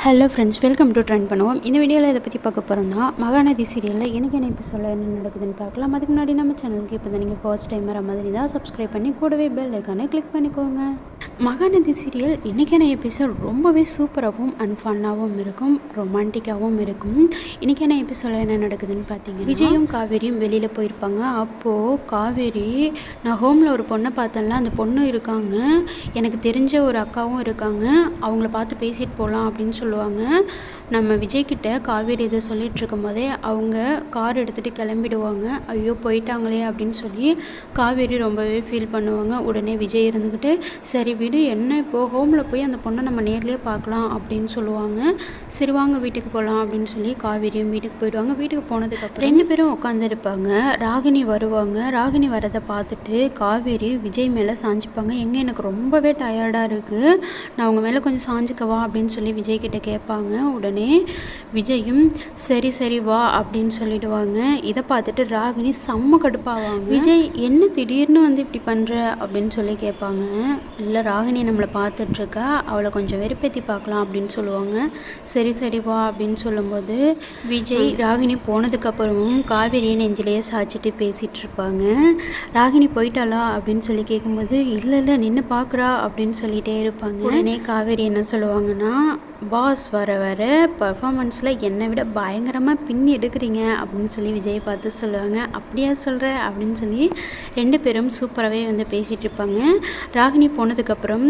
Hello friends, welcome to trend பண்ணுவோம். இந்த வீடியோவில் இதை பற்றி பார்க்க போகிறோம்னா, மகாநதி சீரியலில் எனக்கு என்ன எபிசோடில் என்ன நடக்குதுன்னு பார்க்கலாம். அதுக்கு முன்னாடி நம்ம சேனலுக்கு இப்போ தான் நீங்கள் ஃபர்ஸ்ட் டைம் வர மாதிரி தான் சப்ஸ்கிரைப் பண்ணி கூடவே பெல் ஐக்கானை கிளிக் பண்ணிக்கோங்க. மகாநதி சீரியல் இன்றைக்கான எபிசோட் ரொம்பவே சூப்பராகவும் அண்ட் ஃபன்னாகவும் இருக்கும், ரொமான்டிக்காகவும் இருக்கும். இன்றைக்கான எபிசோடில் என்ன நடக்குதுன்னு பார்த்தீங்கன்னா, விஜயும் காவேரியும் வெளியில் போயிருப்பாங்க. அப்போது காவேரி, நான் ஹோமில் ஒரு பொண்ணை பார்த்தேன்ல, அந்த பொண்ணு இருக்காங்க, எனக்கு தெரிஞ்ச ஒரு அக்காவும் இருக்காங்க, அவங்கள பார்த்து பேசிட்டு போகலாம் அப்படின்னு சொல்லுவாங்க. நம்ம விஜய்கிட்ட காவேரி இதை சொல்லிட்டு இருக்கும் போதே அவங்க கார் எடுத்துகிட்டு கிளம்பிடுவாங்க. ஐயோ போயிட்டாங்களே அப்படின்னு சொல்லி காவேரி ரொம்பவே ஃபீல் பண்ணுவாங்க. உடனே விஜய் இருந்துக்கிட்டு, சரி விடு, என்ன இப்போது ஹோமில் போய் அந்த பொண்ணை நம்ம நேர்லேயே பார்க்கலாம் அப்படின்னு சொல்லுவாங்க. சரி வாங்க வீட்டுக்கு போகலாம் அப்படின்னு சொல்லி காவேரியும் வீட்டுக்கு போயிடுவாங்க. வீட்டுக்கு போனதுக்கப்புறம் ரெண்டு பேரும் உட்காந்துருப்பாங்க. ராகினி வருவாங்க. ராகினி வரதை பார்த்துட்டு காவேரி விஜய் மேலே சாஞ்சிப்பாங்க. எங்கே எனக்கு ரொம்பவே டயர்டாக இருக்குது, நான் அவங்க மேலே கொஞ்சம் சாஞ்சிக்கவா அப்படின்னு சொல்லி விஜய் கிட்ட கேட்பாங்க. உடனே விஜயும் சரி வா அப்படின்னு சொல்லிடுவாங்க. இதை பார்த்துட்டு ராகினி செம்ம கடுப்பாவாங்க. விஜய் என்ன திடீர்னு வந்து இப்படி பண்ணுற அப்படின்னு சொல்லி கேட்பாங்க. இல்லை ராகினி நம்மளை பார்த்துட்ருக்கா, அவளை கொஞ்சம் வெறுப்பேற்றி பார்க்கலாம் அப்படின்னு சொல்லுவாங்க. சரி வா அப்படின்னு சொல்லும்போது விஜய் ராகினி போனதுக்கப்புறமும் காவேரியை நெஞ்சிலேயே சாய்ச்சிட்டு பேசிகிட்டு இருப்பாங்க. ராகினி போயிட்டாளா அப்படின்னு சொல்லி கேட்கும்போது இல்லை நின்று பார்க்குறா அப்படின்னு சொல்லிகிட்டே இருப்பாங்க. உடனே காவேரி என்ன சொல்லுவாங்கன்னா, பாஸ் வர பர்ஃபார்மன்ஸில் என்னை விட பயங்கரமாக பின்னி எடுக்கிறீங்க அப்படின்னு சொல்லி விஜயை பார்த்து சொல்லுவாங்க. அப்படியா சொல்கிற அப்படின்னு சொல்லி ரெண்டு பேரும் சூப்பராகவே வந்து பேசிகிட்டு இருப்பாங்க. ராகினி போனதுக்கப்புறம்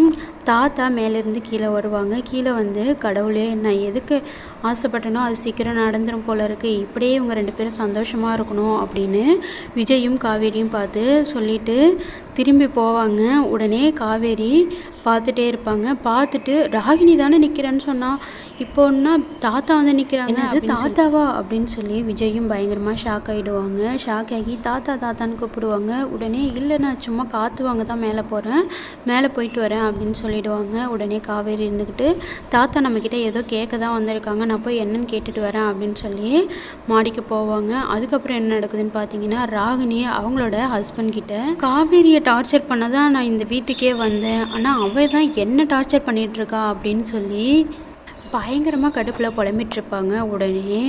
தாத்தா மேலேருந்து கீழே வருவாங்க. கீழே வந்து, கடவுளே நான் எதுக்கு ஆசைப்பட்டனோ அது சீக்கிரம் நடந்துடும் போல இருக்குது, இப்படியே இவங்க ரெண்டு பேரும் சந்தோஷமாக இருக்கணும் அப்படின்னு விஜயும் காவேரியும் பார்த்து சொல்லிட்டு திரும்பி போவாங்க. உடனே காவேரி பார்த்துட்டே இருப்பாங்க. பார்த்துட்டு ராகினி தானே நிற்கிறேன்னு சொன்னால், இப்போன்னா தாத்தா வந்து நிற்கிறாங்க, அது தாத்தாவா அப்படின்னு சொல்லி விஜயும் பயங்கரமாக ஷாக் ஆகிடுவாங்க. ஷாக் ஆகி தாத்தான்னு கூப்பிடுவாங்க. உடனே இல்லை நான் சும்மா காற்று வாங்க தான் மேலே போகிறேன், மேலே போயிட்டு வரேன் அப்படின்னு சொல்லிடுவாங்க. உடனே காவேரி இருந்துக்கிட்டு, தாத்தா நம்மக்கிட்ட ஏதோ கேட்க தான் வந்திருக்காங்க, நான் போய் என்னன்னு கேட்டுட்டு வரேன் அப்படின்னு சொல்லி மாடிக்கு போவாங்க. அதுக்கப்புறம் என்ன நடக்குதுன்னு பார்த்தீங்கன்னா, ராகினி அவங்களோட ஹஸ்பண்ட் கிட்ட காவேரியை டார்ச்சர் பண்ண தான் நான் இந்த வீட்டுக்கே வந்தேன், ஆனால் அவள் தான் என்ன டார்ச்சர் பண்ணிகிட்ருக்கா அப்படின்னு சொல்லி பயங்கரமாக கடுப்பில் புலம்பிகிட்ருப்பாங்க. உடனே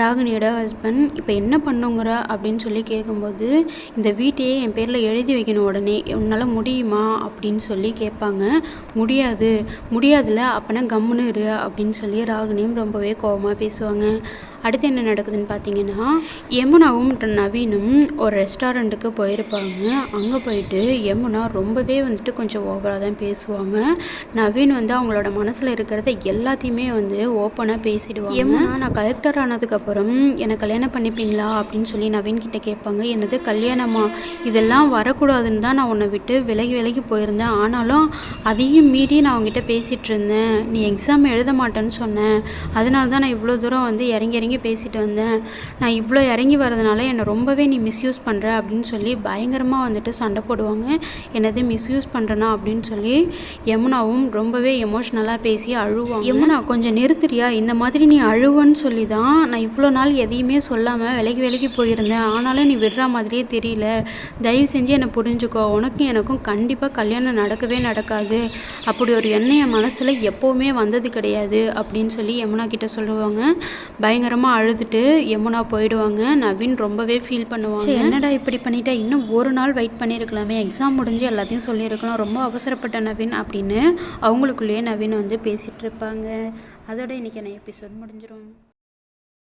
ராகினியோட ஹஸ்பண்ட் இப்போ என்ன பண்ணுங்கிற அப்படின்னு சொல்லி கேட்கும்போது, இந்த வீட்டையே என் பேரில் எழுதி வைக்கணும், உடனே உன்னால் முடியுமா அப்படின்னு சொல்லி கேட்பாங்க. முடியாதுல்ல, அப்போனா கம்முன்னு இரு அப்படின்னு சொல்லி ராகினியும் ரொம்பவே கோபமாக பேசுவாங்க. அடுத்து என்ன நடக்குதுன்னு பார்த்தீங்கன்னா, யமுனாவும் நவீனும் ஒரு ரெஸ்டாரண்ட்டுக்கு போயிருப்பாங்க. அங்கே போயிட்டு யமுனா ரொம்பவே வந்துட்டு கொஞ்சம் ஓவராக தான் பேசுவாங்க. நவீன் வந்து அவங்களோட மனசில் இருக்கிறத எல்லாத்தையுமே வந்து ஓப்பனாக பேசிடுவாங்க. யமுனா, நான் கலெக்டர் ஆனதுக்கப்புறம் என்னை கல்யாணம் பண்ணிப்பீங்களா அப்படின்னு சொல்லி நவீன் கிட்டே கேட்பாங்க. என்னது கல்யாணமா, இதெல்லாம் வரக்கூடாதுன்னு தான் நான் உன்னை விட்டு விலகி போயிருந்தேன், ஆனாலும் அதையும் மீறி நான் அவங்ககிட்ட பேசிகிட்டு இருந்தேன், நீ எக்ஸாம் எழுத மாட்டேன்னு சொன்னேன், அதனால தான் நான் இவ்வளோ தூரம் வந்து இறங்கி பேசிட்டு வந்தேன், நான் இவ்வளோ இறங்கி வரதுனால என்னை ரொம்பவே நீ மிஸ்யூஸ் பண்ணுற அப்படின்னு சொல்லி பயங்கரமாக வந்துட்டு சண்டை போடுவாங்க. என்னது மிஸ்யூஸ் பண்ணுறனா அப்படின்னு சொல்லி யமுனாவும் ரொம்பவே எமோஷ்னலாக பேசி அழுவாங்க. யமுனா கொஞ்சம் நிறுத்துறியா, இந்த மாதிரி நீ அழுவன்னு சொல்லி தான் நான் இவ்வளோ நாள் எதையுமே சொல்லாமல் விலகி போயிருந்தேன், ஆனாலும் நீ விடுற மாதிரியே தெரியல, தயவு செஞ்சு என்னை புரிஞ்சுக்கோ, உனக்கும் எனக்கும் கண்டிப்பாக கல்யாணம் நடக்காது, அப்படி ஒரு எண்ணம் என் மனசில் எப்போவுமே வந்தது கிடையாது அப்படின்னு சொல்லி யமுனா கிட்ட சொல்லுவாங்க. பயங்கரமாக அழுதுட்டு யமுனா போயிடுவாங்க. நவீன் ரொம்பவே ஃபீல் பண்ணுவாங்க. என்னடா இப்படி பண்ணிட்டா, இன்னும் ஒரு நாள் வெயிட் பண்ணியிருக்கலாமே, எக்ஸாம் முடிஞ்சு எல்லாத்தையும் சொல்லியிருக்கலாம், ரொம்ப அவசரப்பட்ட நவீன் அப்படின்னு அவங்களுக்குள்ளேயே நவீன் வந்து பேசிகிட்டு இருப்பாங்க. அதோட இன்றைக்கி எபிசோட் முடிஞ்சிடும்.